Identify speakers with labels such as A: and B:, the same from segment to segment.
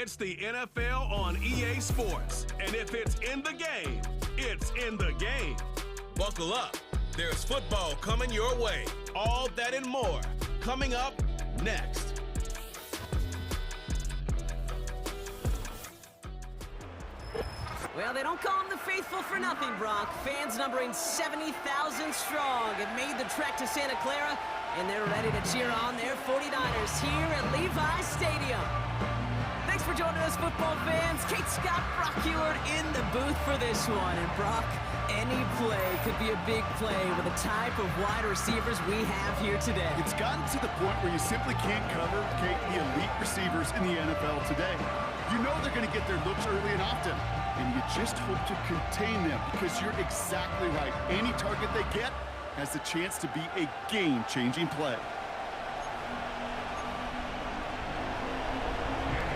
A: It's the NFL on EA Sports. And if it's in the game, it's in the game. Buckle up. There's football coming your way. All that and more coming up next.
B: Well, they don't call them the faithful for nothing, Brock. Fans numbering 70,000 strong have made the trek to Santa Clara, and they're ready to cheer on their 49ers here at Levi Stadium. Thanks for joining us, football fans. Kate Scott, Brock Ewart in the booth for this one. And Brock, any play could be a big play with the type of wide receivers we have here today.
C: It's gotten to the point where you simply can't cover, Kate, the elite receivers in the NFL today. You know they're going to get their looks early and often, and you just hope to contain them because you're exactly right. Any target they get has the chance to be a game-changing play.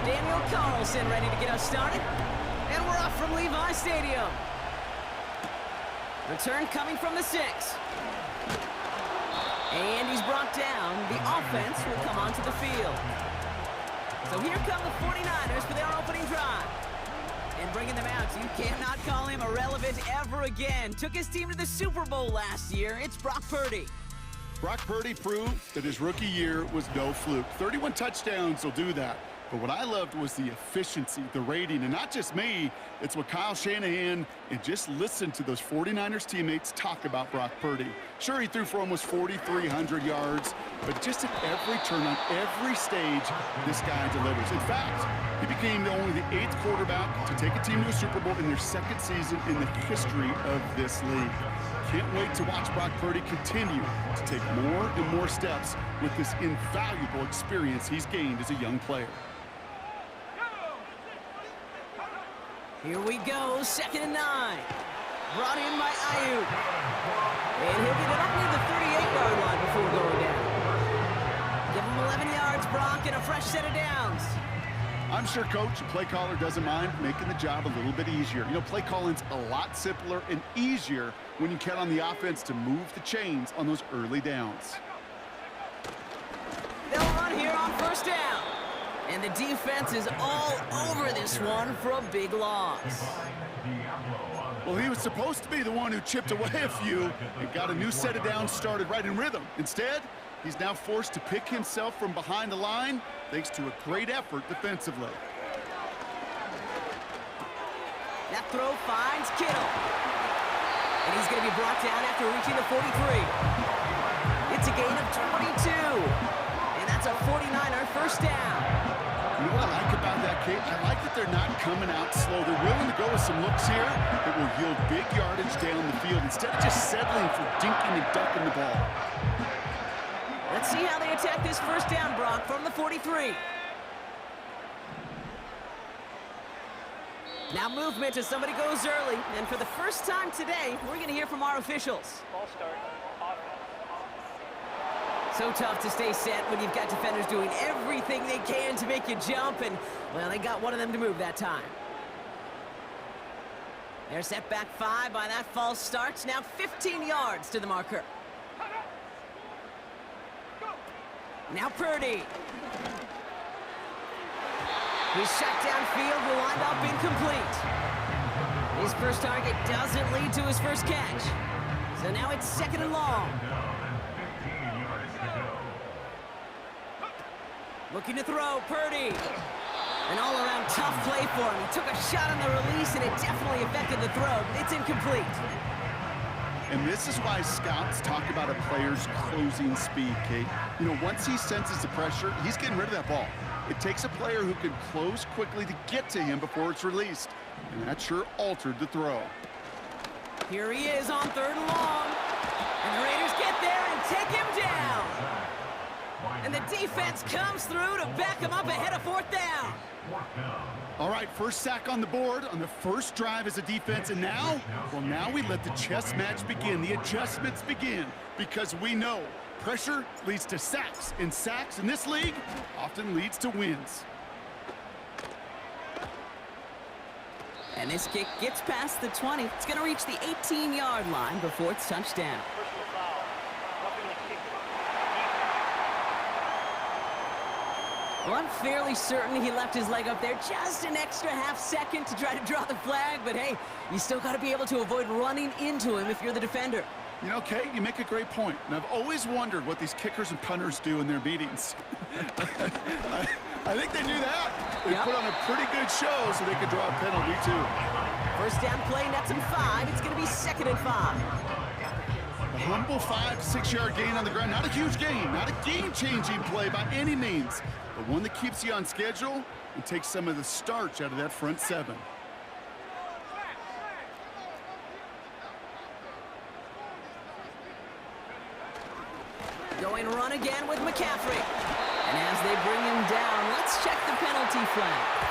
B: Daniel Carlson ready to get us started. And we're off from Levi Stadium. Return coming from the 6. And he's brought down. The offense will come onto the field. So here come the 49ers for their opening drive. And bringing them out, you cannot call him irrelevant ever again. Took his team to the Super Bowl last year. It's Brock Purdy.
C: Brock Purdy proved that his rookie year was no fluke. 31 touchdowns will do that. But what I loved was the efficiency, the rating, and not just me, it's what Kyle Shanahan and just listen to those 49ers teammates talk about Brock Purdy. Sure, he threw for almost 4,300 yards, but just at every turn, on every stage, this guy delivers. In fact, he became only the 8th quarterback to take a team to a Super Bowl in their 2nd season in the history of this league. Can't wait to watch Brock Purdy continue to take more and more steps with this invaluable experience he's gained as a young player.
B: Here we go, 2nd and 9. Brought in by Ayuk. And he'll get it up near the 38-yard line before going down. Give him 11 yards, Brock, and a fresh set of downs.
C: I'm sure Coach, the play caller, doesn't mind making the job a little bit easier. You know, play calling's a lot simpler and easier when you count on the offense to move the chains on those early downs.
B: They'll run here on 1st down. And the defense is all over this one for a big loss.
C: Well, he was supposed to be the one who chipped away a few and got a new set of downs started right in rhythm. Instead, he's now forced to pick himself from behind the line thanks to a great effort defensively.
B: That throw finds Kittle. And he's going to be brought down after reaching the 43. It's a gain of 22. And that's a 49er 1st down.
C: You know what I like about that, Kate? I like that they're not coming out slow. They're willing to go with some looks here that will yield big yardage down the field instead of just settling for dinking and ducking the ball.
B: Let's see how they attack this 1st down, Brock, from the 43. Now movement as somebody goes early. And for the first time today, we're going to hear from our officials.
D: Ball start.
B: So tough to stay set when you've got defenders doing everything they can to make you jump, and, well, they got one of them to move that time. They're set back 5 by that false start. Now 15 yards to the marker. Now Purdy. His shot downfield will wind up incomplete. His first target doesn't lead to his first catch. So now it's 2nd and long. Looking to throw, Purdy. An all-around tough play for him. He took a shot on the release, and it definitely affected the throw. It's incomplete.
C: And this is why scouts talk about a player's closing speed, Kate. You know, once he senses the pressure, he's getting rid of that ball. It takes a player who can close quickly to get to him before it's released. And that sure altered the throw.
B: Here he is on 3rd and long. And the Raiders get there and take him down. And the defense comes through to back him up ahead of 4th down.
C: All right, first sack on the board on the first drive as a defense. And now, well, now we let the chess match begin. The adjustments begin because we know pressure leads to sacks. And sacks in this league often leads to wins.
B: And this kick gets past the 20. It's going to reach the 18-yard line before it's touchdown.
D: Personal foul. Roughing the kicker.
B: Well, I'm fairly certain he left his leg up there just an extra half second to try to draw the flag, but hey, you still got to be able to avoid running into him if you're the defender.
C: You know, Kate, you make a great point, and I've always wondered what these kickers and punters do in their meetings. I think they do that. They put on a pretty good show so they could draw a penalty, too.
B: First down play, nets him 5. It's going to be 2nd and 5.
C: A humble 5 to 6 yard gain on the ground. Not a huge gain, not a game-changing play by any means, but one that keeps you on schedule and takes some of the starch out of that front 7.
B: Going run again with McCaffrey. And as they bring him down, let's check the penalty flag.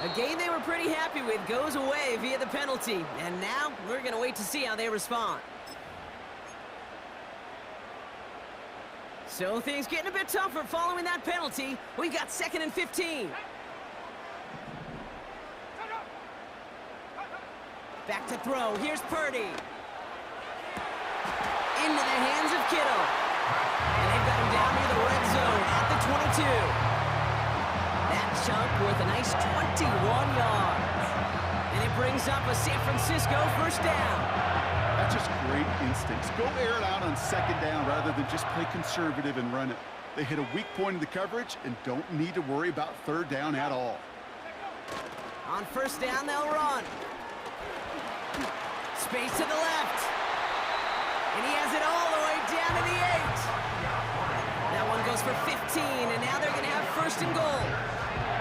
B: A game they were pretty happy with goes away via the penalty. And now we're going to wait to see how they respond. So things getting a bit tougher following that penalty. We've got 2nd and 15. Back to throw. Here's Purdy. Into the hands of Kittle. And they've got him down near the red zone at the 22. That chunk worth a nice 21 yards. And it brings up a San Francisco first down.
C: That's just great instincts. Go air it out on 2nd down rather than just play conservative and run it. They hit a weak point in the coverage and don't need to worry about 3rd down at all.
B: On 1st down, they'll run. Space to the left. And he has it all the way down to the 8. That one goes for 15, and now they're going to have 1st and goal.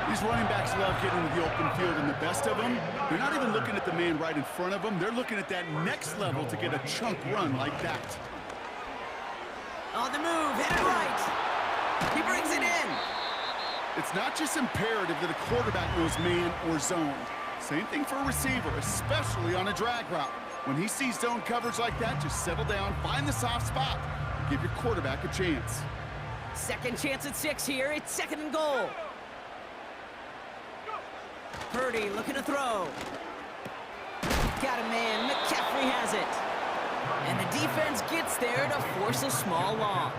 C: These running backs love getting into the open field, and the best of them, they're not even looking at the man right in front of them. They're looking at that next level to get a chunk run like that.
B: On the move, headed right. He brings it in.
C: It's not just imperative that a quarterback knows man or zone. Same thing for a receiver, especially on a drag route. When he sees zone coverage like that, just settle down, find the soft spot, and give your quarterback a chance.
B: 2nd chance at 6 here. It's 2nd and goal. Purdy looking to throw. Got a man. McCaffrey has it. And the defense gets there to force a small loss.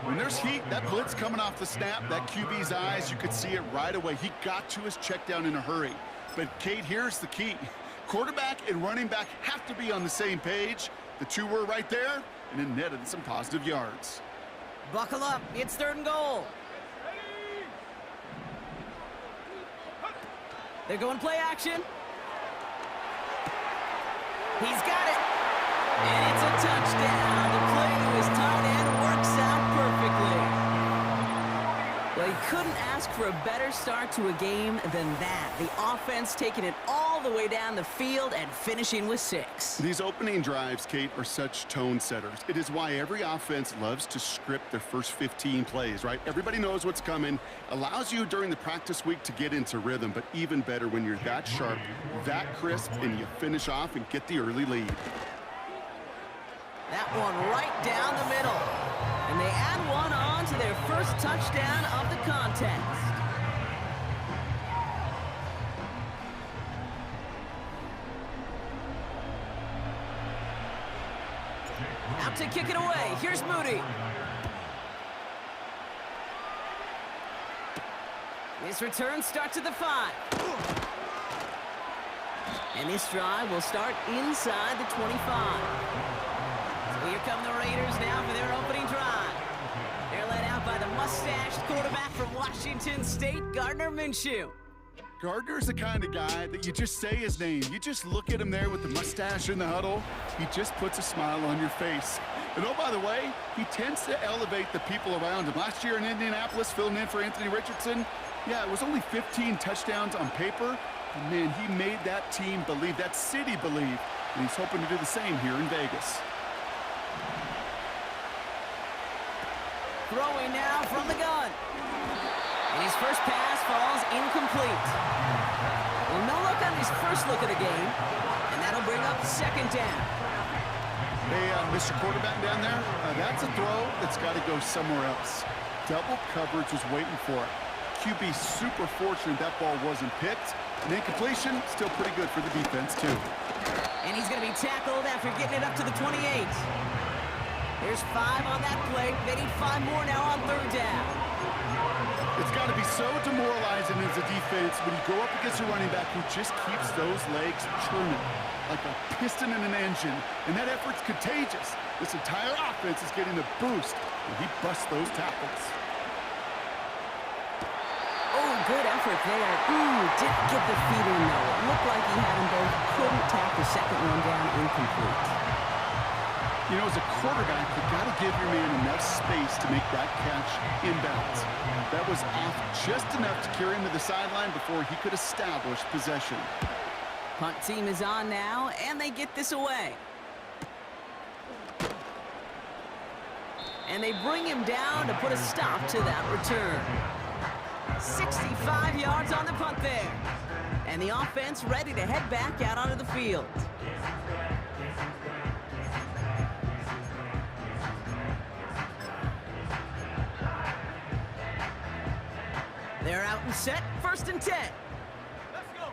C: When there's heat, that blitz coming off the snap, that QB's eyes, you could see it right away. He got to his check down in a hurry. But, Kate, here's the key. Quarterback and running back have to be on the same page. The two were right there, and it netted some positive yards.
B: Buckle up. It's 3rd and goal. They're going play action. He's got it. And it's a touchdown. The play to his tight end works out perfectly. Well, he couldn't ask for a better start to a game than that. The offense taking it all the way down the field and finishing with 6.
C: These opening drives, Kate, are such tone setters. It is why every offense loves to script their first 15 plays, right? Everybody knows what's coming. Allows you during the practice week to get into rhythm, but even better when you're that sharp, that crisp, and you finish off and get the early lead.
B: That one right down the middle. And they add one on to their first touchdown of the contest. Out to kick it away. Here's Moody. This return starts at the 5. And this drive will start inside the 25. So here come the Raiders now for their opening drive. They're led out by the mustached quarterback from Washington State, Gardner Minshew.
C: Gardner's the kind of guy that you just say his name. You just look at him there with the mustache in the huddle. He just puts a smile on your face. And oh, by the way, he tends to elevate the people around him. Last year in Indianapolis, filling in for Anthony Richardson, yeah, it was only 15 touchdowns on paper. And man, he made that team believe, that city believe. And he's hoping to do the same here in Vegas.
B: Throwing now from the gun. And his first pass falls incomplete. Well, no look on his first look of the game. And that'll bring up 2nd down.
C: Hey, Mr. Quarterback down there, that's a throw that's got to go somewhere else. Double coverage was waiting for it. QB super fortunate that ball wasn't picked. And incompletion, still pretty good for the defense, too.
B: And he's going to be tackled after getting it up to the 28. There's 5 on that play. They need 5 more now on 3rd down.
C: It's got to be so demoralizing as a defense when you go up against a running back who just keeps those legs churning like a piston in an engine, and that effort's contagious. This entire offense is getting a boost, and he busts those tackles.
B: Oh, good effort there. Didn't get the feet in, though. It looked like he had them both. Couldn't tack the second one down, incomplete.
C: You know, as a quarterback, you've got to give your man enough space to make that catch inbounds. That was off just enough to carry him to the sideline before he could establish possession.
B: Punt team is on now, and they get this away. And they bring him down to put a stop to that return. 65 yards on the punt there. And the offense ready to head back out onto the field. They're out and set, 1st and 10. Let's go.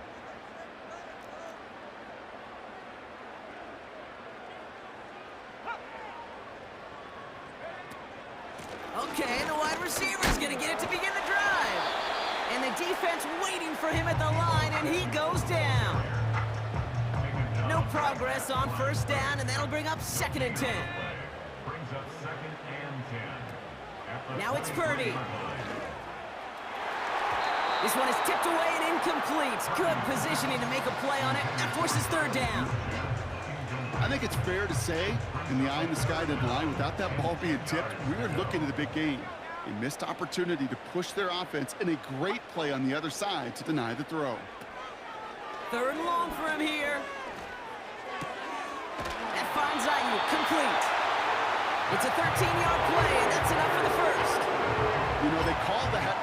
B: Okay, the wide receiver's gonna get it to begin the drive. And the defense waiting for him at the line, and he goes down. No progress on 1st down, and that'll bring up 2nd and 10. Now it's Purdy. This one is tipped away and incomplete. Good positioning to make a play on it. That forces 3rd down.
C: I think it's fair to say, in the eye in the sky deadline, without that ball being tipped, we were looking at a big game. A missed opportunity to push their offense and a great play on the other side to deny the throw.
B: 3rd and long for him here. That finds Ayuk, complete. It's a 13-yard play, and that's enough for the 1st.
C: You know, they call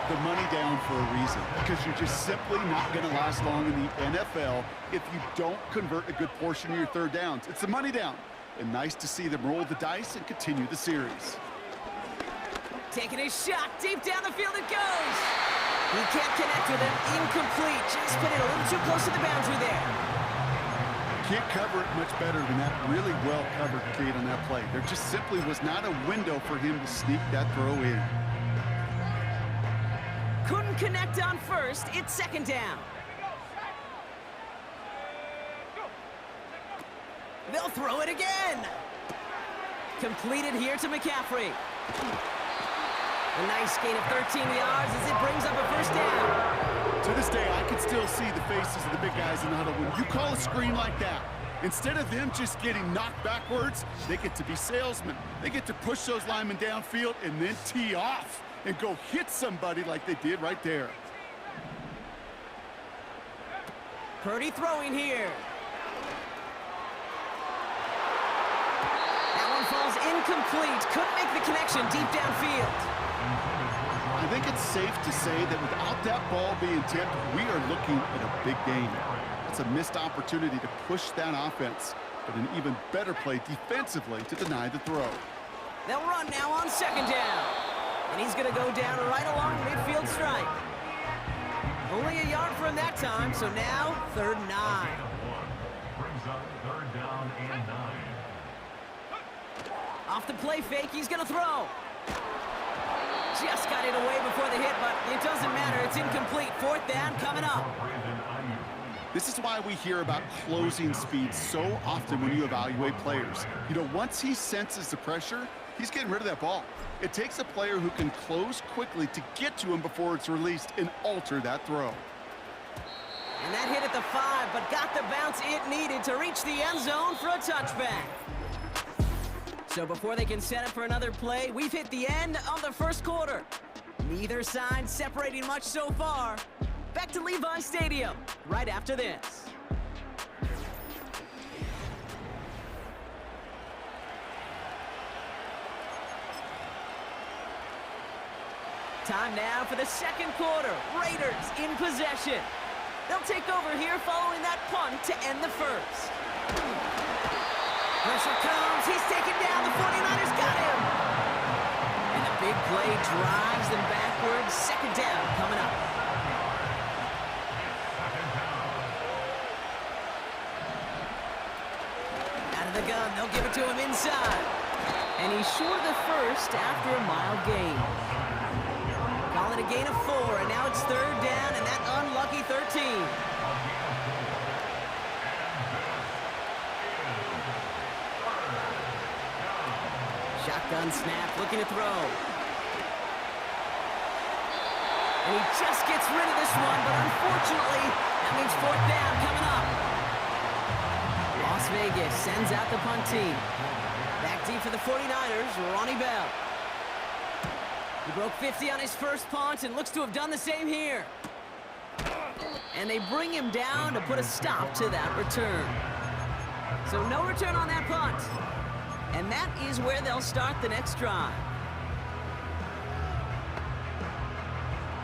C: the money down for a reason, because you're just simply not going to last long in the NFL if you don't convert a good portion of your 3rd downs. It's the money down, and nice to see them roll the dice and continue the series.
B: Taking a shot, deep down the field it goes. He can't connect with him, incomplete. Just put it a little too close to the boundary there.
C: Can't cover it much better than that really well-covered gate on that play. There just simply was not a window for him to sneak that throw in.
B: Couldn't connect on 1st. It's 2nd down. They'll throw it again. Completed here to McCaffrey. A nice gain of 13 yards as it brings up a 1st down.
C: To this day, I can still see the faces of the big guys in the huddle. When you call a screen like that, instead of them just getting knocked backwards, they get to be salesmen. They get to push those linemen downfield and then tee off and go hit somebody like they did right there.
B: Purdy throwing here. That one falls incomplete. Couldn't make the connection deep downfield.
C: I think it's safe to say that without that ball being tipped, we are looking at a big game. It's a missed opportunity to push that offense, but an even better play defensively to deny the throw.
B: They'll run now on 2nd down. And he's going to go down right along midfield stripe. Only a yard from that time, so now 3rd and 9.
D: Brings up 3rd down and 9.
B: Off the play fake, he's going to throw. Just got it away before the hit, but it doesn't matter. It's incomplete. 4th down coming up.
C: This is why we hear about closing speed so often when you evaluate players. You know, once he senses the pressure, he's getting rid of that ball. It takes a player who can close quickly to get to him before it's released and alter that throw.
B: And that hit at the 5, but got the bounce it needed to reach the end zone for a touchback. So before they can set up for another play, we've hit the end of the 1st quarter. Neither side separating much so far. Back to Levi Stadium right after this. Time now for the 2nd quarter. Raiders in possession. They'll take over here following that punt to end the 1st. Pressure comes. He's taken down. The 49ers got him. And the big play drives them backwards. 2nd down coming up. the gun. They'll give it to him inside. And he's short of the first after a mild gain. Call it a gain of 4, and now it's 3rd down, and that unlucky 13. Shotgun snap, looking to throw. And he just gets rid of this one, but unfortunately, that means 4th down coming up. Las Vegas sends out the punt team. Back deep for the 49ers, Ronnie Bell. He broke 50 on his first punt and looks to have done the same here. And they bring him down to put a stop to that return. So no return on that punt. And that is where they'll start the next drive.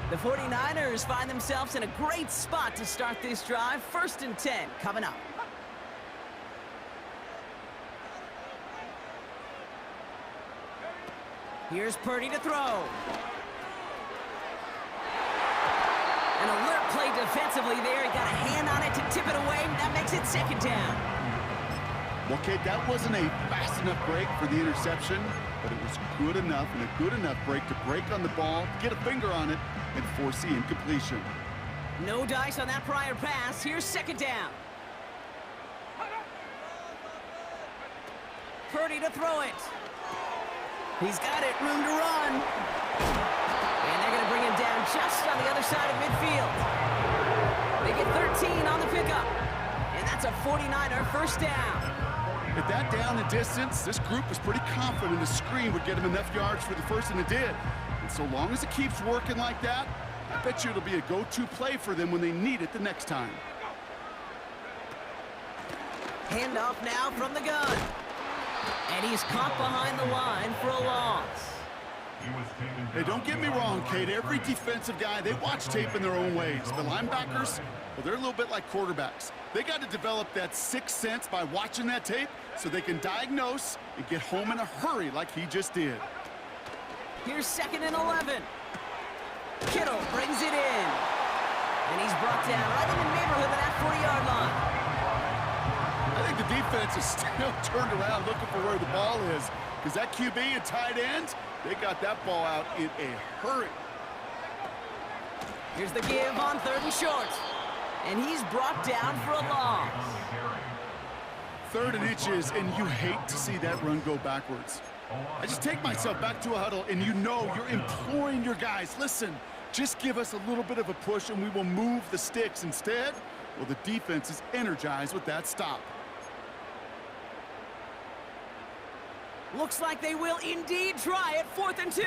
B: The 49ers find themselves in a great spot to start this drive. 1st and 10 coming up. Here's Purdy to throw. An alert play defensively there. He got a hand on it to tip it away. That makes it 2nd down.
C: Well, Kate, that wasn't a fast enough break for the interception, but it was good enough and a good enough break to break on the ball, get a finger on it, and force the incompletion.
B: No dice on that prior pass. Here's 2nd down. Purdy to throw it. He's got it, room to run. And they're going to bring him down just on the other side of midfield. They get 13 on the pickup. And that's a 49er 1st down.
C: At that down and distance, this group was pretty confident the screen would get him enough yards for the first, and it did. And so long as it keeps working like that, I bet you it'll be a go-to play for them when they need it the next time.
B: Handoff now from the gun. And he's caught behind the line for a loss.
C: Hey, don't get me wrong, Kate. Every defensive guy, they watch tape in their own ways. But linebackers, well, they're a little bit like quarterbacks. They got to develop that 6th sense by watching that tape so they can diagnose and get home in a hurry like he just did.
B: Here's 2nd and 11. Kittle brings it in. And he's brought down right in the neighborhood of that 40-yard line.
C: I think the defense is still turned around looking for where the ball is, because that QB and tight end, they got that ball out in a hurry.
B: Here's the give on 3rd and short. And he's brought down for a loss.
C: 3rd and inches, and you hate to see that run go backwards. I just take myself back to a huddle, and you know you're imploring your guys, listen, just give us a little bit of a push and we will move the sticks. Instead, well, the defense is energized with that stop.
B: Looks like they will indeed try it. 4th and 2.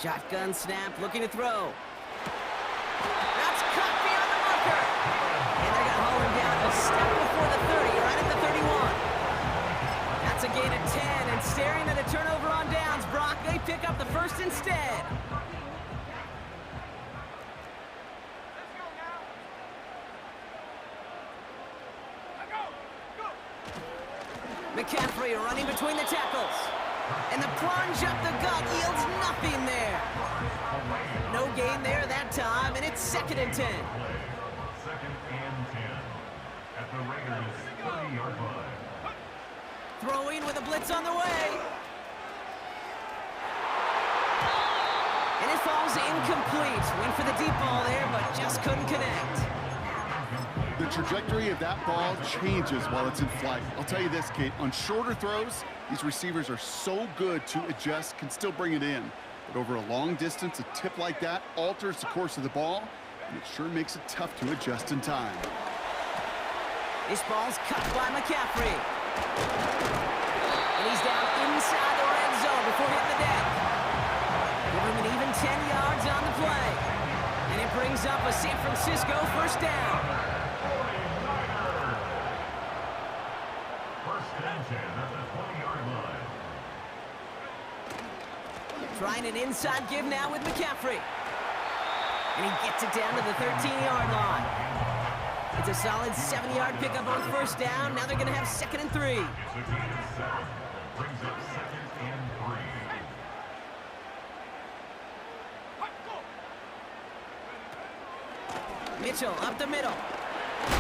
B: Shotgun snap, looking to throw. That's cut beyond the marker. And they're going to hold him down a step before the 30, right at the 31. That's a gain of 10, and staring at a turnover on downs, Brock, they pick up the 1st instead. McCaffrey running between the tackles. And the plunge up the gut yields nothing there. No gain there that time, and it's 2nd and 10.
D: 2nd and 10 at the Raiders' 30-yard line.
B: Throwing with a blitz on the way. And it falls incomplete. Went for the deep ball there, but just couldn't connect.
C: The trajectory of that ball changes while it's in flight. I'll tell you this, Kate, on shorter throws, these receivers are so good to adjust, can still bring it in. But over a long distance, a tip like that alters the course of the ball, and it sure makes it tough to adjust in time.
B: This ball's cut by McCaffrey. And he's down inside the red zone before hitting the deck. Give him an even 10 yards on the play. And it brings up a San Francisco 1st down. Trying an inside give now with McCaffrey. And he gets it down to the 13-yard line. It's a solid 7-yard pickup on 1st down. Now they're going to have 2nd and 3.
D: Brings up 2nd and 3.
B: Mitchell up the middle.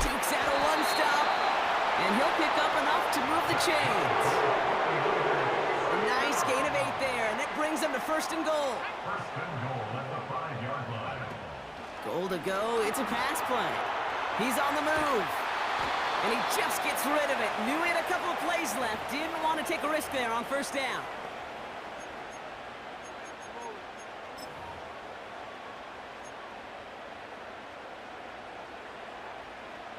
B: Takes out a one-stop. And he'll pick up enough to move the chains. A nice gain of 8 there, and that brings them to 1st and goal.
D: First and goal at the 5-yard line.
B: Goal to go. It's a pass play. He's on the move. And he just gets rid of it. Knew he had a couple of plays left. Didn't want to take a risk there on 1st down.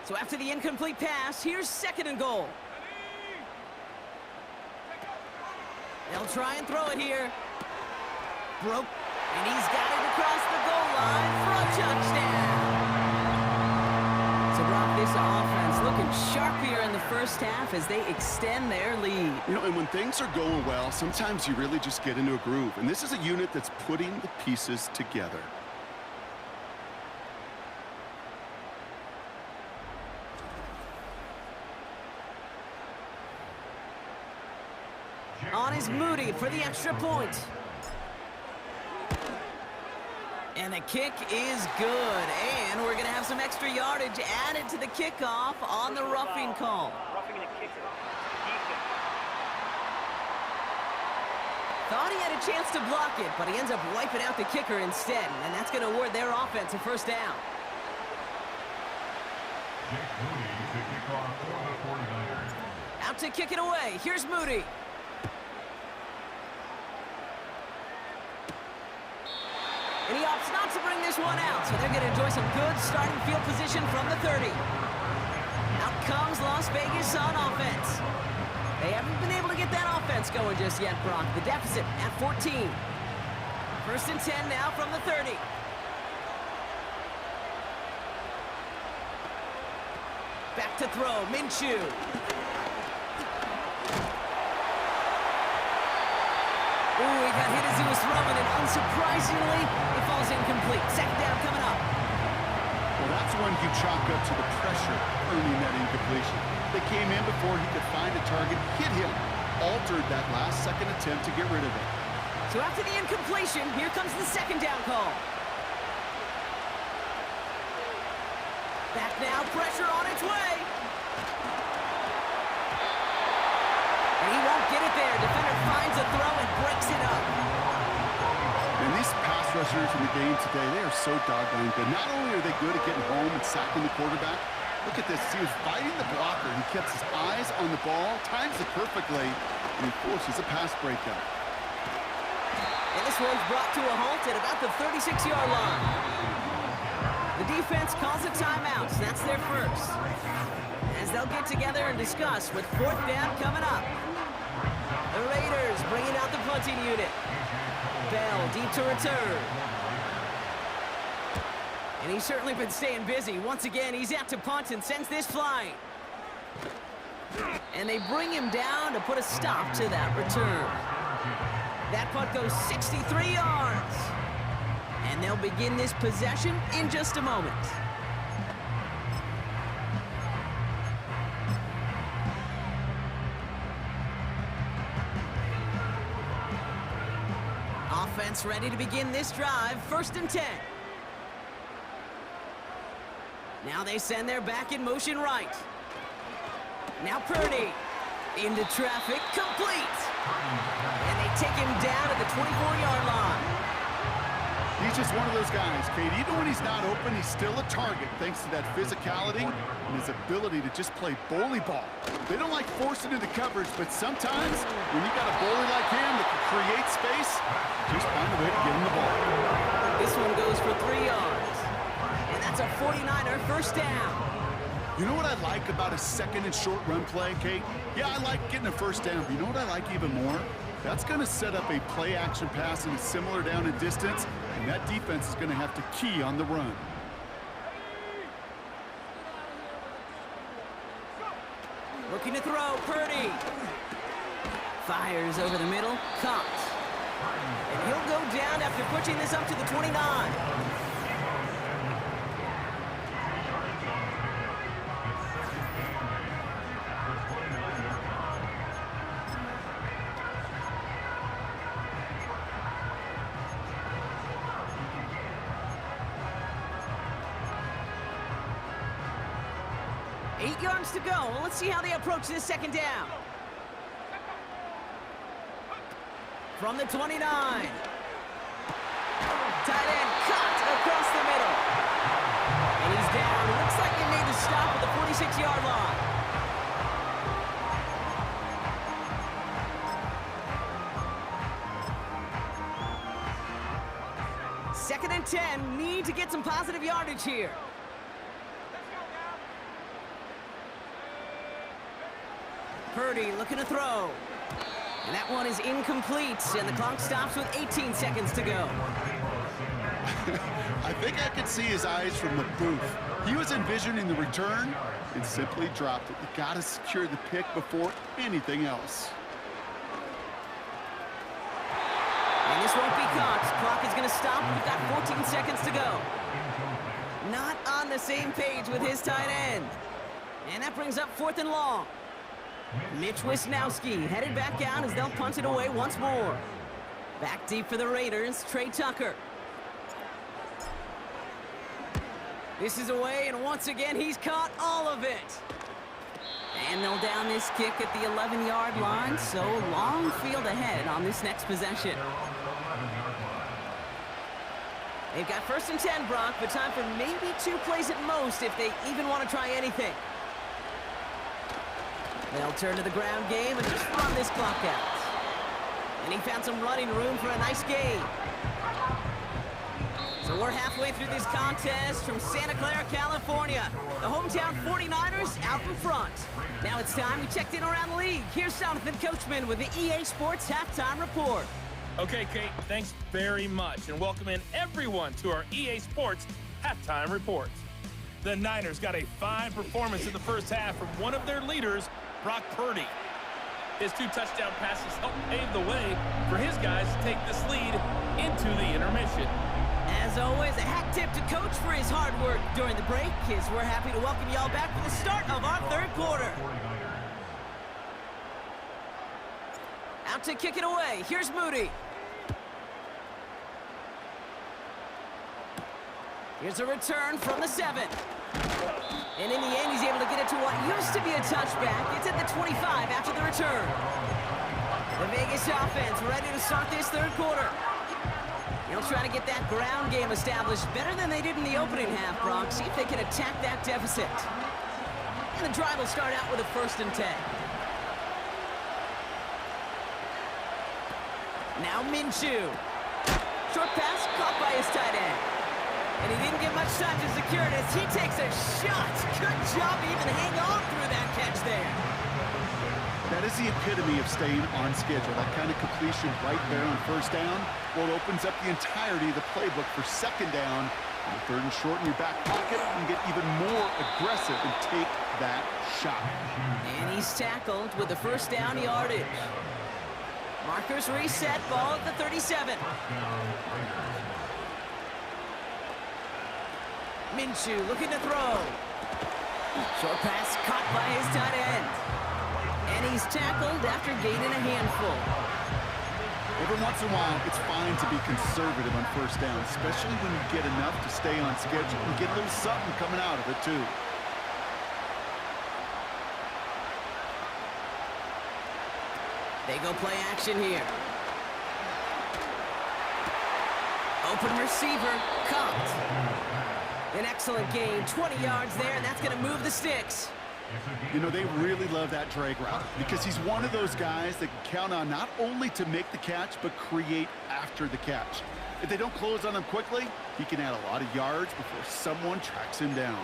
B: So after the incomplete pass, here's 2nd and goal. They'll try and throw it here. Broke. And he's got it across the goal line for a touchdown. So Brock, this offense looking sharp here in the 1st half as they extend their lead.
C: You know, and when things are going well, sometimes you really just get into a groove. And this is a unit that's putting the pieces together.
B: On is Moody for the extra point. And the kick is good. And we're going to have some extra yardage added to the kickoff on the roughing call. Thought he had a chance to block it, but he ends up wiping out the kicker instead. And that's going to award their offense a 1st down.
D: Moody to kick off for the 49ers.
B: Out to kick it away. Here's Moody. And he opts not to bring this one out, so they're going to enjoy some good starting field position from the 30. Out comes Las Vegas on offense. They haven't been able to get that offense going just yet, Brock. The deficit at 14. 1st and 10 now from the 30. Back to throw, Minshew. Ooh, he got hit as he was throwing, and unsurprisingly, it falls incomplete. 2nd down coming up.
C: Well, that's one you chalk up to the pressure earning that incompletion. They came in before he could find a target, hit him, altered that last-second attempt to get rid of it.
B: So after the incompletion, here comes the 2nd down call. Back now, pressure on its way. And he won't get it there. Defender finds a throw and breaks it up.
C: And these pass rushers in the game today, they are so doggone good. Not only are they good at getting home and sacking the quarterback, look at this. He was fighting the blocker. He kept his eyes on the ball, times it perfectly, and he forces a pass breakup.
B: And this one's brought to a halt at about the 36-yard line. The defense calls a timeout, so that's their 1st. As they'll get together and discuss with 4th down coming up. The Raiders bringing out the punting unit. Bell deep to return. And he's certainly been staying busy. Once again, he's out to punt and sends this flying. And they bring him down to put a stop to that return. That punt goes 63 yards. And they'll begin this possession in just a moment. Offense ready to begin this drive. 1st and 10. Now they send their back in motion right. Now Purdy. Into traffic. Complete. And they take him down at the 24-yard line.
C: He's just one of those guys, Kate. Even when he's not open, he's still a target thanks to that physicality and his ability to just play bully ball. They don't like forcing into coverage, but sometimes when you got a bully like him that can create space, just find a way to get him the ball.
B: This one goes for 3 yards. And that's a 49er 1st down.
C: You know what I like about a 2nd and short run play, Kate? Yeah, I like getting a 1st down, but you know what I like even more? That's going to set up a play-action pass in a similar down and distance, and that defense is going to have to key on the run.
B: Looking to throw, Purdy. Fires over the middle, caught. And he'll go down after pushing this up to the 29. 8 yards to go. Well, let's see how they approach this second down. From the 29. Tight end cut across the middle. And he's down. It looks like they made the stop at the 46-yard line. Second and 10. Need to get some positive yardage here. Purdy looking to throw. And that one is incomplete, and the clock stops with 18 seconds to go.
C: I think I could see his eyes from the booth. He was envisioning the return and simply dropped it. You got to secure the pick before anything else.
B: And this won't be caught. Clock is going to stop. We've got 14 seconds to go. Not on the same page with his tight end. And that brings up 4th and long. Mitch Wisnowski headed back out as they'll punt it away once more. Back deep for the Raiders, Trey Tucker. This is away, and once again, he's caught all of it. And they'll down this kick at the 11-yard line, so long field ahead on this next possession. They've got 1st and 10, Brock, but time for maybe 2 plays at most if they even want to try anything. They'll turn to the ground game and just run this clock out. And he found some running room for a nice gain. So we're halfway through this contest from Santa Clara, California. The hometown 49ers out in front. Now it's time we checked in around the league. Here's Jonathan Coachman with the EA Sports Halftime Report.
E: Okay, Kate, thanks very much, and welcome in everyone to our EA Sports Halftime Report. The Niners got a fine performance in the first half from one of their leaders, Brock Purdy. His 2 touchdown passes helped pave the way for his guys to take this lead into the intermission.
B: As always, a hat tip to Coach for his hard work during the break, as we're happy to welcome y'all back for the start of our 3rd quarter. Out to kick it away. Here's Moody. Here's a return from the 7. And in the end, he's able to get it to what used to be a touchback. It's at the 25 after the return. The Vegas offense ready to start this 3rd quarter. They'll try to get that ground game established better than they did in the opening half, Brock. See if they can attack that deficit. And the drive will start out with a 1st and 10. Now Minshew. Short pass caught by his tight end. And he didn't get much time to secure it as he takes a shot. Good job to even hang on through that catch there.
C: That is the epitome of staying on schedule. That kind of completion right there on 1st down. Well, it opens up the entirety of the playbook for 2nd down. On 3rd and short in your back pocket, and get even more aggressive and take that shot.
B: And he's tackled with the 1st down yardage. Markers reset, ball at the 37. Minshew looking to throw. Short pass caught by his tight end. And he's tackled after gaining a handful.
C: Every once in a while, it's fine to be conservative on 1st down, especially when you get enough to stay on schedule and get a little something coming out of it, too.
B: They go play action here. Open receiver, caught. An excellent gain, 20 yards there, and that's going to move the sticks.
C: You know, they really love that drag route because he's one of those guys that can count on not only to make the catch, but create after the catch. If they don't close on him quickly, he can add a lot of yards before someone tracks him down.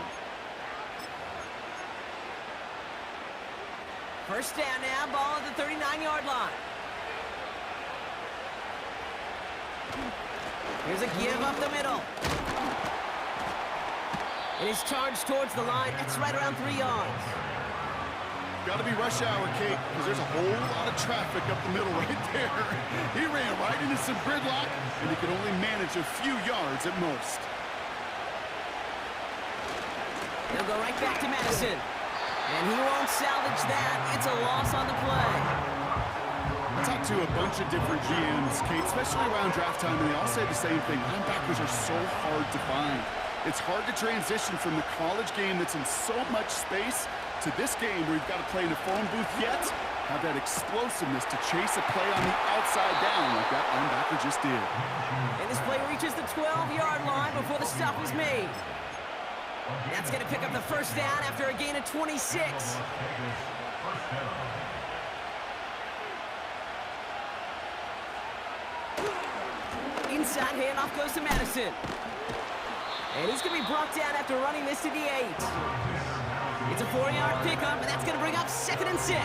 B: 1st down now, ball at the 39-yard line. Here's a give up the middle. It is charged towards the line. It's right around 3 yards.
C: Got to be rush hour, Kate, because there's a whole lot of traffic up the middle right there. He ran right into some gridlock, and he could only manage a few yards at most.
B: He'll go right back to Madison. And he won't salvage that. It's a loss on the play.
C: I talked to a bunch of different GMs, Kate, especially around draft time, and they all say the same thing. Linebackers are so hard to find. It's hard to transition from the college game that's in so much space to this game where you've got to play in a phone booth yet have that explosiveness to chase a play on the outside down like that linebacker just did.
B: And this play reaches the 12-yard line before the stop is made. That's going to pick up the first down after a gain of 26. Inside handoff goes to Madison. And he's going to be brought down after running this to the 8. It's a 4-yard pickup, and that's going to bring up 2nd and 6.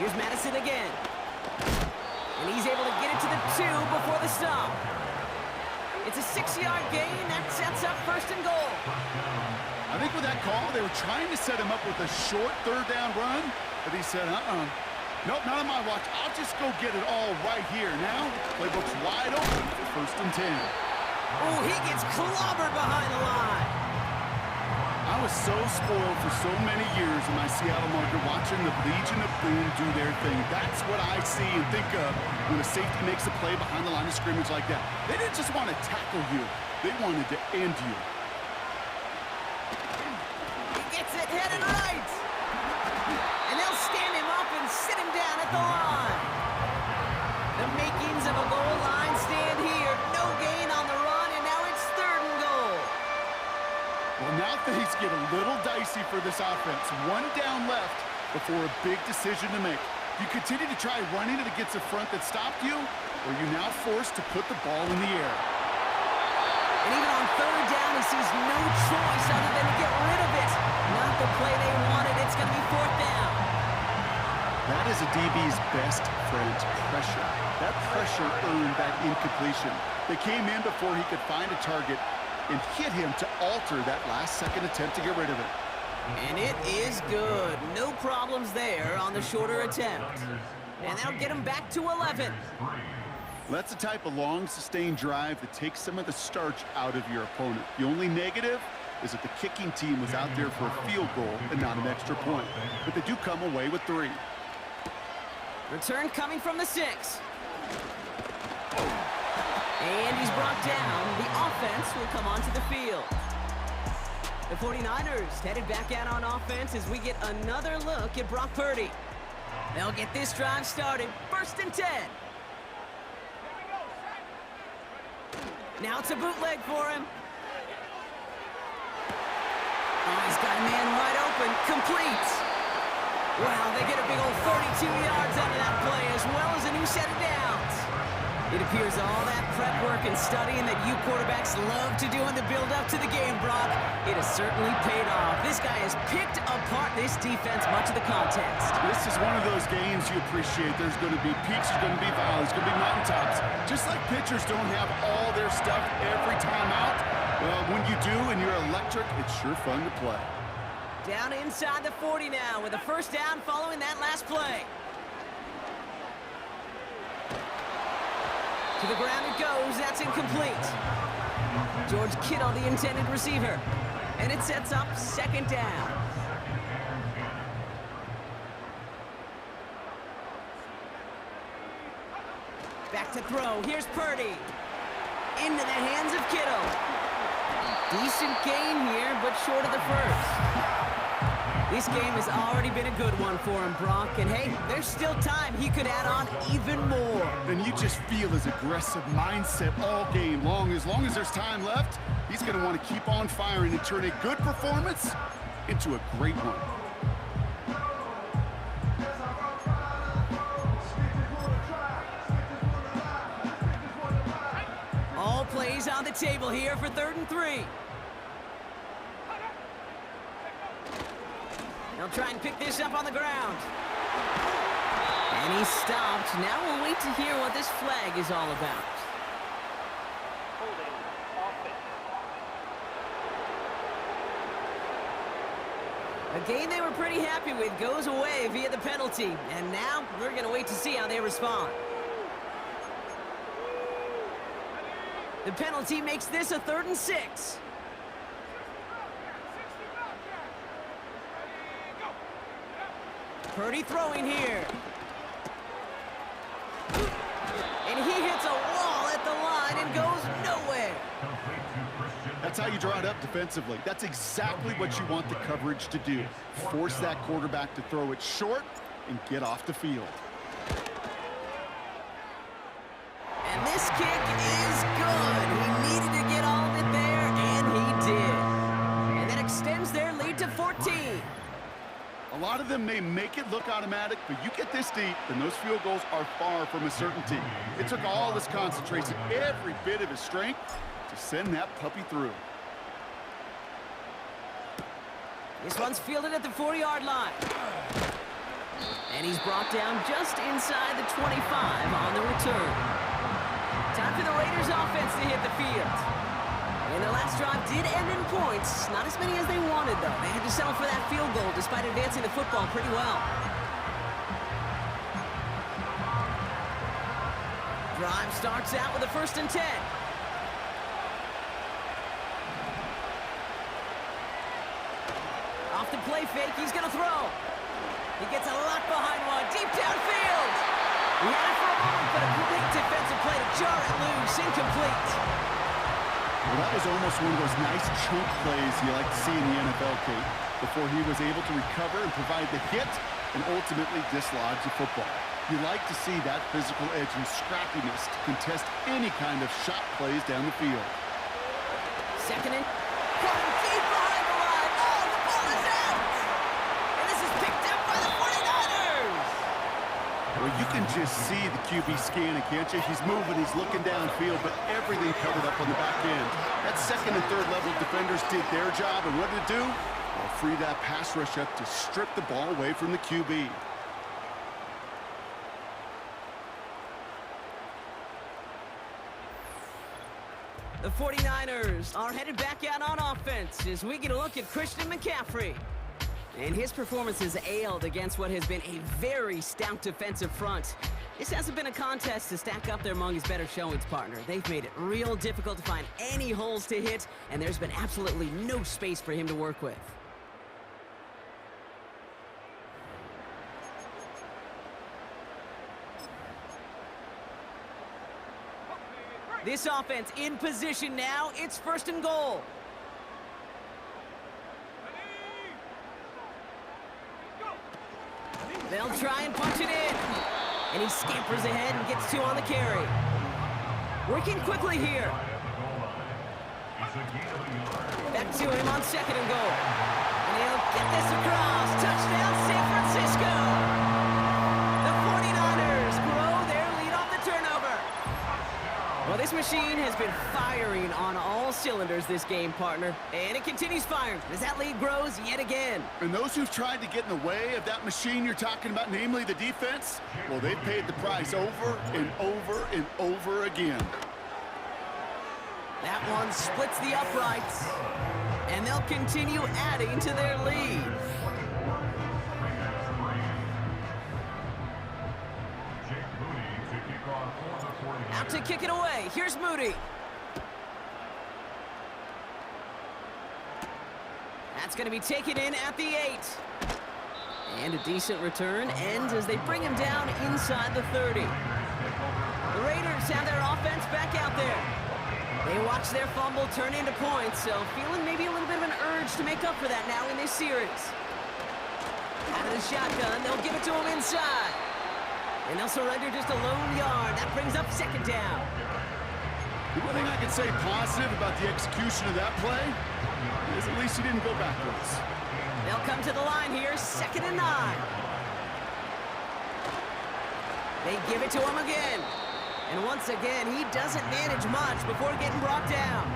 B: Here's Madison again. And he's able to get it to the 2 before the stop. It's a 6-yard gain. That sets up 1st and goal.
C: I think with that call, they were trying to set him up with a short 3rd down run, but he said, nope, not on my watch. I'll just go get it all right here. Now, playbook's wide open for 1st and 10.
B: Oh, he gets clobbered behind the line.
C: I was so spoiled for so many years in my Seattle market watching the Legion of Boom do their thing. That's what I see and think of when a safety makes a play behind the line of scrimmage like that. They didn't just want to tackle you. They wanted to end you.
B: He gets it headed right. And they'll stand him up and sit him down at the line. The makings of a goal line stand here. No gain on the run, and now it's 3rd and goal.
C: Well, now things get a little dicey for this offense. 1 down left before a big decision to make. You continue to try running it against a front that stopped you, or you're now forced to put the ball in the air.
B: And even on 3rd down, he sees no choice other than to get rid of it. Not the play they wanted. It's going to be 4th down.
C: That is a DB's best friend, pressure. That pressure earned that incompletion. They came in before he could find a target and hit him to alter that last-second attempt to get rid of it.
B: And it is good. No problems there on the shorter attempt. And that'll get him back to 11.
C: That's the type of long, sustained drive that takes some of the starch out of your opponent. The only negative is that the kicking team was out there for a field goal and not an extra point. But they do come away with 3.
B: Return coming from the 6. And he's brought down. The offense will come onto the field. The 49ers headed back out on offense as we get another look at Brock Purdy. They'll get this drive started. 1st and 10. Now it's a bootleg for him. Oh, he's got a man wide open. Complete. Wow, they get a big old 32 yards out of that play, as well as a new set of downs. It appears all that prep work and studying that you quarterbacks love to do in the build-up to the game, Brock, it has certainly paid off. This guy has picked apart this defense much of the contest.
C: This is one of those games you appreciate. There's going to be peaks, there's going to be valleys, there's going to be mountaintops. Just like pitchers don't have all their stuff every time out, well, when you do and you're electric, it's sure fun to play.
B: Down inside the 40 now with a 1st down following that last play. To the ground it goes. That's incomplete. George Kittle, the intended receiver. And it sets up 2nd down. Back to throw. Here's Purdy. Into the hands of Kittle. Decent gain here, but short of the 1st. This game has already been a good one for him, Brock. And hey, there's still time. He could add on even more.
C: And you just feel his aggressive mindset all game long. As long as there's time left, he's going to want to keep on firing and turn a good performance into a great one.
B: All plays on the table here for 3rd and 3. He'll try and pick this up on the ground. And he's stopped. Now we'll wait to hear what this flag is all about. A game they were pretty happy with goes away via the penalty. And now we're going to wait to see how they respond. The penalty makes this a 3rd and 6. Purdy throwing here.
C: That's how you draw it up defensively. That's exactly what you want the coverage to do. Force that quarterback to throw it short and get off the field.
B: And this kick is good. He needed to get all of it there, and he did. And that extends their lead to 14.
C: A lot of them may make it look automatic, but you get this deep, and those field goals are far from a certainty. It took all his concentration, every bit of his strength, to send that puppy through.
B: This one's fielded at the 40-yard line. And he's brought down just inside the 25 on the return. Time for the Raiders offense to hit the field. And their last drive did end in points. Not as many as they wanted, though. They had to settle for that field goal despite advancing the football pretty well. Drive starts out with a 1st and 10. Off the play fake, he's going to throw. He gets a lot behind one, deep downfield. He had it for a moment, but a great defensive play to jar it loose, incomplete.
C: Well, that was almost one of those nice chunk plays you like to see in the NFL, Kate, before he was able to recover and provide the hit and ultimately dislodge the football. You like to see that physical edge and scrappiness to contest any kind of shot plays down the field.
B: 2nd and going deep behind the line. Oh, the ball is out! And this is picked up by the 49ers!
C: Well, you can just see the QB scanning, can't you? He's moving, he's looking downfield, but everything covered up on the back end. That 2nd and 3rd level defenders did their job, and what did it do? Well, free that pass rush up to strip the ball away from the QB.
B: The 49ers are headed back out on offense as we get a look at Christian McCaffrey. And his performance has ailed against what has been a very stout defensive front. This hasn't been a contest to stack up there among his better showings, partner. They've made it real difficult to find any holes to hit, and there's been absolutely no space for him to work with. This offense in position now. It's 1st and goal. They'll try and punch it in. And he scampers ahead and gets 2 on the carry. Working quickly here. Back to him on 2nd and goal. And he'll get this across. Touchdown, San Francisco. The 49ers grow their lead off the turnover. Well, this machine has been firing on all cylinders this game, partner. And it continues firing as that lead grows yet again.
C: And those who've tried to get in the way of that machine you're talking about, namely the defense, well, they've paid the price over and over and over again.
B: That one splits the uprights. And they'll continue adding to their lead. Out to kick it away. Here's Moody. That's going to be taken in at the 8. And a decent return ends as they bring him down inside the 30. The Raiders have their offense back out there. They watch their fumble turn into points, so feeling maybe a little bit of an urge to make up for that now in this series. Out of the shotgun, they'll give it to him inside. And they'll surrender just a lone yard. That brings up 2nd down.
C: The one thing I can say positive about the execution of that play is at least he didn't go backwards.
B: They'll come to the line here, 2nd and 9. They give it to him again. And once again, he doesn't manage much before getting brought down.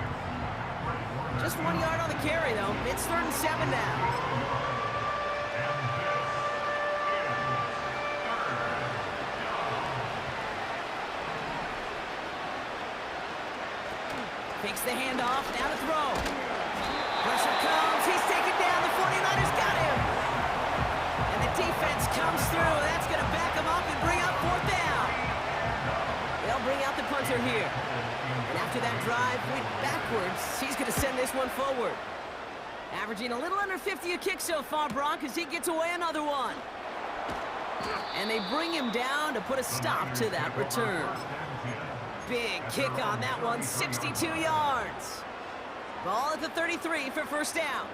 B: Just 1 yard on the carry, though. It's 3rd and 7 now. Takes the handoff, now to throw. Pressure comes, he's taken down, the 49ers got him. And the defense comes through, that's gonna back him up and bring up 4th down. They'll bring out the punter here. And after that drive went backwards, he's gonna send this one forward. Averaging a little under 50 a kick so far, Brock, as he gets away another one. And they bring him down to put a stop to that return. Big kick on that one, 62 yards. Ball at the 33 for first down.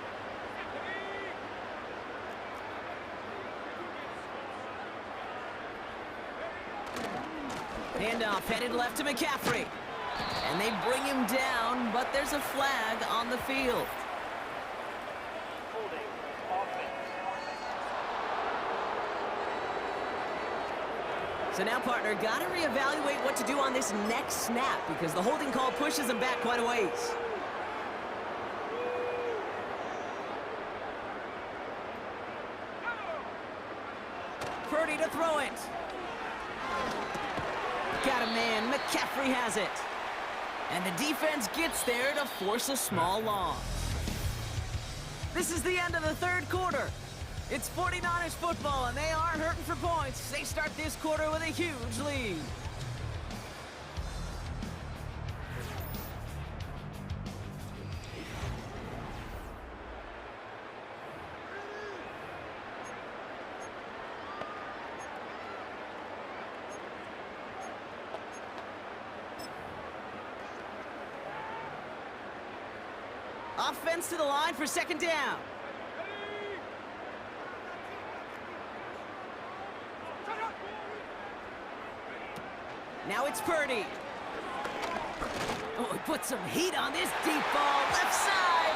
B: Handoff headed left to McCaffrey. And they bring him down, but there's a flag on the field. So now, partner, got to reevaluate what to do on this next snap because the holding call pushes him back quite a ways. Purdy to throw it. Got a man. McCaffrey has it. And the defense gets there to force a small loss. This is the end of the third quarter. It's 49ers football, and they aren't hurting for points. They start this quarter with a huge lead. Offense to the line for second down. Now it's Purdy. Oh, he put some heat on this deep ball, left side.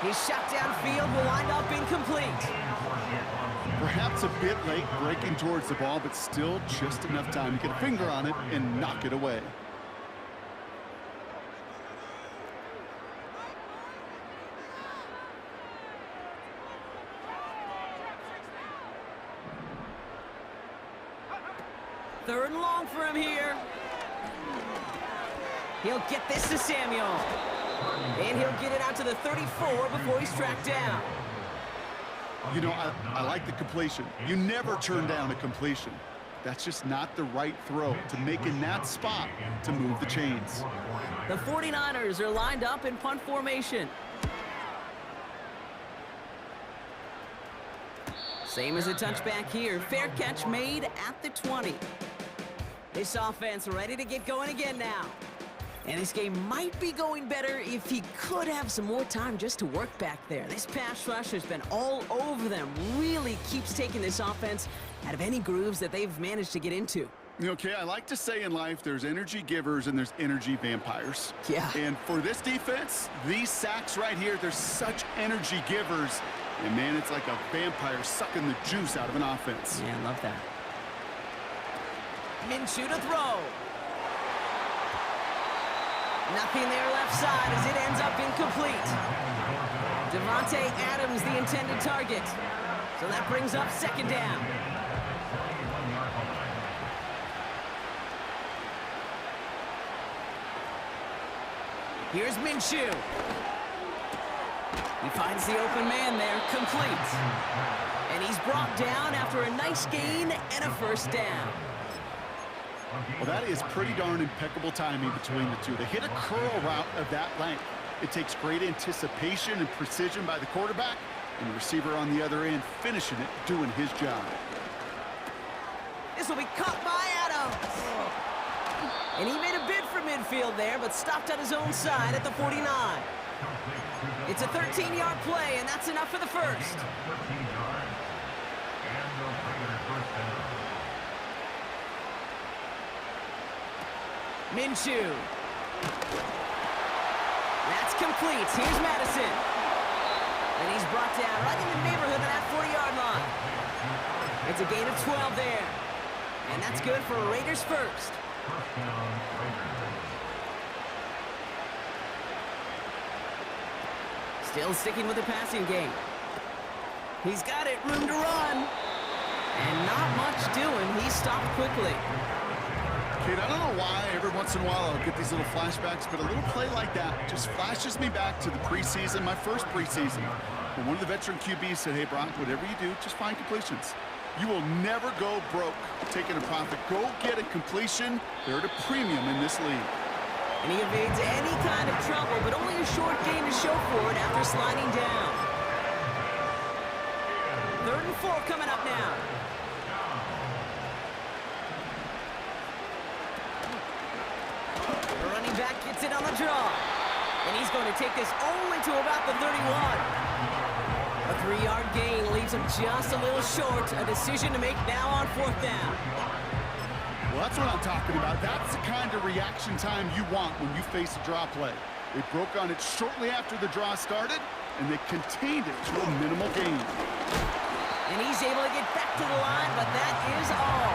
B: He's shot downfield, will wind up incomplete.
C: Perhaps a bit late breaking towards the ball, but still just enough time to get a finger on it and knock it away.
B: Third and long for him here. He'll get this to Samuel. And he'll get it out to the 34 before he's tracked down.
C: You know, I like the completion. You never turn down a completion. That's just not the right throw to make in that spot to move the chains.
B: The 49ers are lined up in punt formation. Same as a touchback here. Fair catch made at the 20. This offense ready to get going again now. And this game might be going better if he could have some more time just to work back there. This pass rush has been all over them. Really keeps taking this offense out of any grooves that they've managed to get into.
C: Okay, I like to say in life there's energy givers and there's energy vampires.
B: Yeah.
C: And for this defense, these sacks right here, they're such energy givers. And man, it's like a vampire sucking the juice out of an offense.
B: Yeah, I love that. Minshew to throw. Nothing there left side as it ends up incomplete. Devontae Adams, the intended target. So that brings up second down. Here's Minshew. He finds the open man there, complete. And he's brought down after a nice gain and a first down.
C: Well, that is pretty darn impeccable timing between the two. They hit a curl route of that length. It takes great anticipation and precision by the quarterback, and the receiver on the other end finishing it, doing his job.
B: This will be caught by Adams. And he made a bid for midfield there, but stopped on his own side at the 49. It's a 13-yard play, and that's enough for the first. Minshew. That's complete. Here's Madison. And he's brought down right in the neighborhood of that 40-yard line. It's a gain of 12 there. And that's good for a Raiders first. Still sticking with the passing game. He's got it, room to run. And not much doing. He stopped quickly.
C: Kid, I don't know why every once in a while I'll get these little flashbacks, but a little play like that just flashes me back to the preseason, my first preseason. When one of the veteran QBs said, hey, Brock, whatever you do, just find completions. You will never go broke taking a profit. Go get a completion. They're at a premium in this league.
B: And he evades any kind of trouble, but only a short gain to show for it after sliding down. 3rd and 4 coming up now. The running back gets it on the draw. And he's going to take this only to about the 31. A 3-yard gain leaves him just a little short. A decision to make now on 4th down.
C: Well, that's what I'm talking about. That's the kind of reaction time you want when you face a draw play. They broke on it shortly after the draw started, and they contained it to a minimal gain.
B: And he's able to get back to the line, but that is all.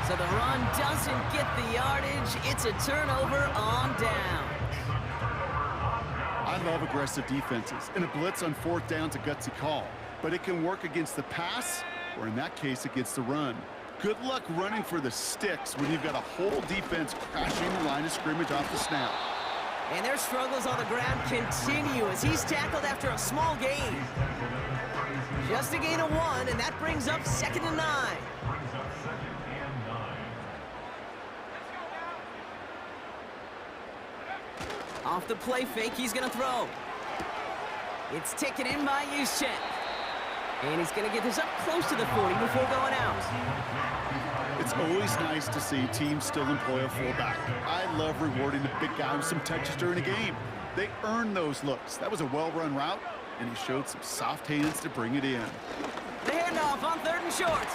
B: So the run doesn't get the yardage. It's a turnover on down.
C: I love aggressive defenses, and a blitz on 4th down's a gutsy call. But it can work against the pass, or in that case, against the run. Good luck running for the sticks when you've got a whole defense crashing the line of scrimmage off the snap.
B: And their struggles on the ground continue as he's tackled after a small gain. Just a gain of 1, and that brings up 2nd and 9. Off the play fake, he's going to throw. It's taken in by Juszczyk. And he's going to get this up close to the 40 before going out.
C: It's always nice to see teams still employ a fullback. I love rewarding the big guy with some touches during a game. They earn those looks. That was a well-run route, and he showed some soft hands to bring it in.
B: The handoff on 3rd and short.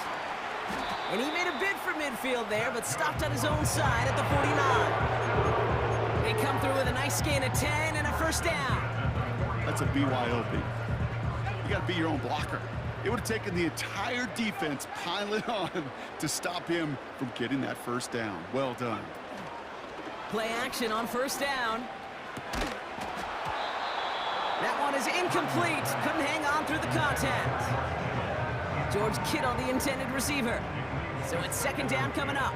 B: And he made a bid for midfield there, but stopped on his own side at the 49. They come through with a nice gain of 10 and a 1st down.
C: That's a BYOB. You got to be your own blocker. It would have taken the entire defense piling on to stop him from getting that 1st down. Well done.
B: Play action on 1st down. That one is incomplete. Couldn't hang on through the contact. George Kittle, the intended receiver. So it's 2nd down coming up.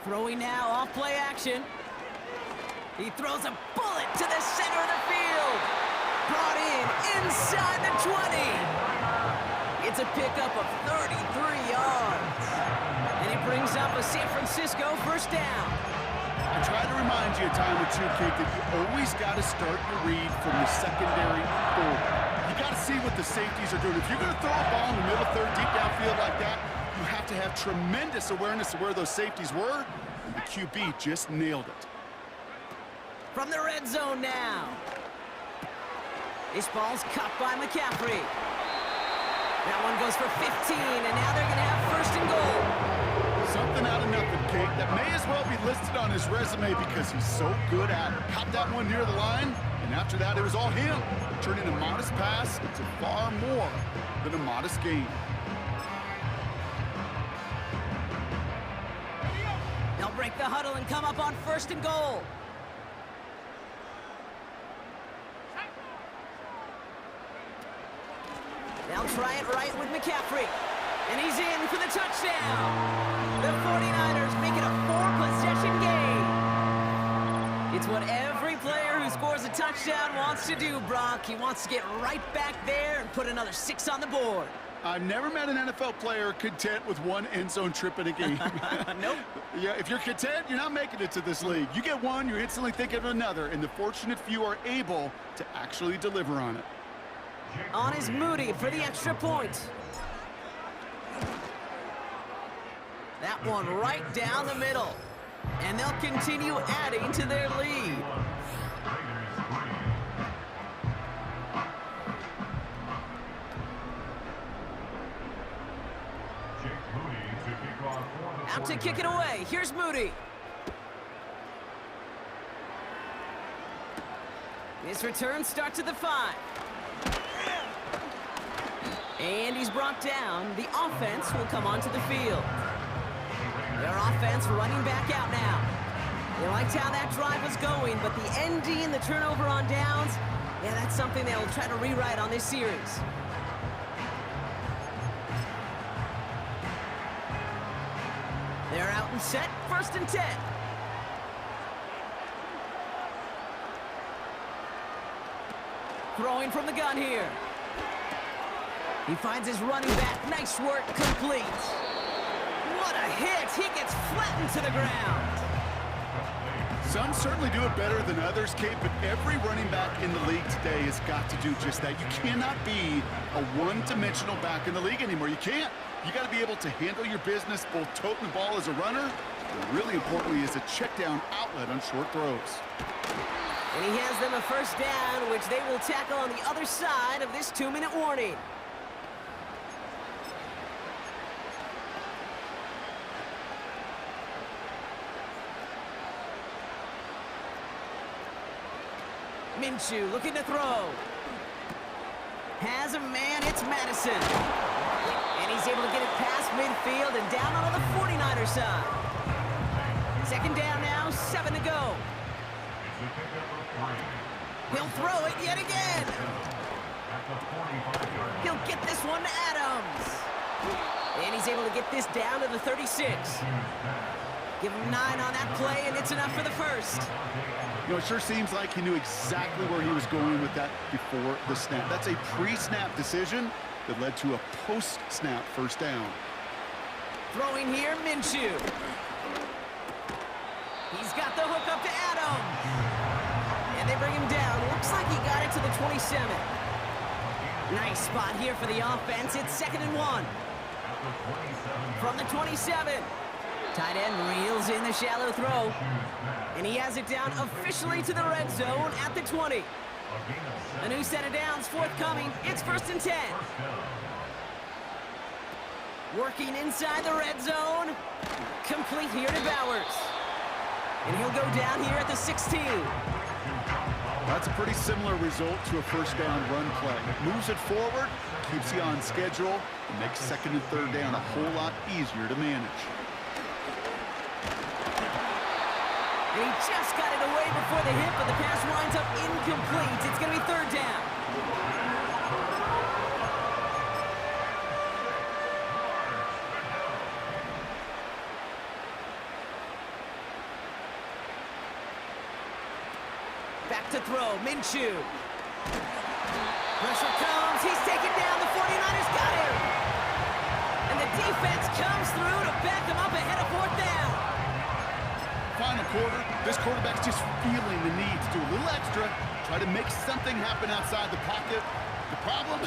B: Throwing now off play action. He throws a bullet to the center of the field. Brought in inside the 20. It's a pickup of 33 yards. And it brings up a San Francisco 1st down.
C: I try to remind you a time or two, Kate, that you always got to start your read from the secondary forward. You got to see what the safeties are doing. If you're going to throw a ball in the middle third, deep downfield like that, you have to have tremendous awareness of where those safeties were, and the QB just nailed it.
B: From the red zone now. This ball's caught by McCaffrey. That one goes for 15, and now they're going to have 1st and goal.
C: Something out of nothing, Kate. That may as well be listed on his resume because he's so good at it. Caught that one near the line, and after that, it was all him. Turning a modest pass into far more than a modest gain.
B: They'll break the huddle and come up on 1st and goal. They'll try it right with McCaffrey. And he's in for the touchdown. The 49ers make it a 4-possession game. It's what every player who scores a touchdown wants to do, Brock. He wants to get right back there and put another 6 on the board.
C: I've never met an NFL player content with one end zone trip in a game.
B: Nope.
C: Yeah, if you're content, you're not making it to this league. You get one, you're instantly thinking of another, and the fortunate few are able to actually deliver on it.
B: On is Moody for the extra point. That one right down the middle. And they'll continue adding to their lead. Out to kick it away. Here's Moody. This return starts at the 5. And he's brought down. The offense will come onto the field. Their offense running back out now. They liked how that drive was going, but the ND and the turnover on downs, yeah, that's something they'll try to rewrite on this series. They're out and set, 1st and 10. Throwing from the gun here. He finds his running back. Nice work, complete. What a hit. He gets flattened to the ground.
C: Some certainly do it better than others, Kate, but every running back in the league today has got to do just that. You cannot be a one-dimensional back in the league anymore. You can't. You got to be able to handle your business, both toting the ball as a runner, and really importantly as a check-down outlet on short throws.
B: And he has them a first down, which they will tackle on the other side of this 2-minute warning. Minshew looking to throw. Has a man, it's Madison. And he's able to get it past midfield and down on the 49er side. Second down now, 7 to go. He'll throw it yet again. He'll get this one to Adams. And he's able to get this down to the 36. Give him 9 on that play, and it's enough for the first.
C: You know, it sure seems like he knew exactly where he was going with that before the snap. That's a pre-snap decision that led to a post-snap first down.
B: Throwing here, Minshew. He's got the hook up to Adams. And they bring him down. Looks like he got it to the 27. Nice spot here for the offense. It's 2nd and 1. From the 27. Tight end reels in the shallow throw. And he has it down officially to the red zone at the 20. A new set of downs forthcoming. It's 1st and 10. Working inside the red zone. Complete here to Bowers. And he'll go down here at the 16.
C: That's a pretty similar result to a first down run play. Moves it forward, keeps you on schedule, and makes 2nd and 3rd down a whole lot easier to manage.
B: And he just got it away before the hit, but the pass winds up incomplete. It's going to be 3rd down. Back to throw, Minshew. Pressure comes, he's taken down, the 49ers got him. And the defense comes through to back him up ahead of 4th down.
C: Final quarter, this quarterback's just feeling the need to do a little extra, try to make something happen outside the pocket. The problem,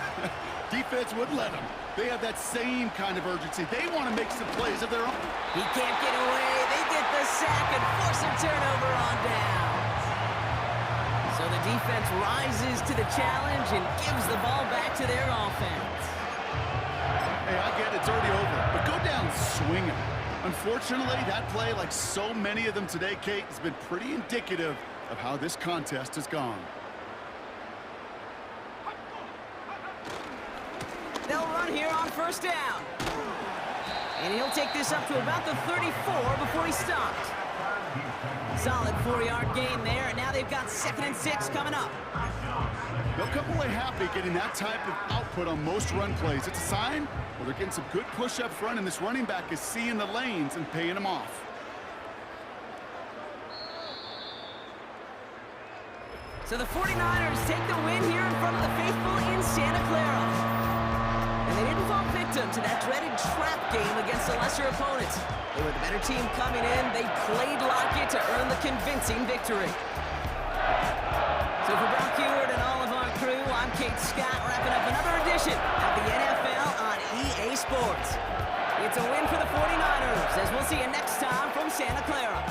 C: defense wouldn't let them. They have that same kind of urgency. They want to make some plays of their own.
B: He can't get away. They get the sack and force a turnover on down. So the defense rises to the challenge and gives the ball back to their offense.
C: Hey, I get it, it's already over, but go down swinging. Unfortunately, that play, like so many of them today, Kate, has been pretty indicative of how this contest has gone.
B: They'll run here on 1st down. And he'll take this up to about the 34 before he stops. Solid 4-yard gain there, and now they've got 2nd and 6 coming up.
C: They'll come away happy getting that type of output on most run plays. It's a sign, well, they're getting some good push up front, and this running back is seeing the lanes and paying them off.
B: So the 49ers take the win here in front of the faithful in Santa Clara. And they didn't fall victim to that dreaded trap game against the lesser opponents. They were the better team coming in. They played like it to earn the convincing victory. So for Brock Heward and all of our crew, I'm Kate Scott, wrapping up another edition of the NFL on EA Sports. It's a win for the 49ers, as we'll see you next time from Santa Clara.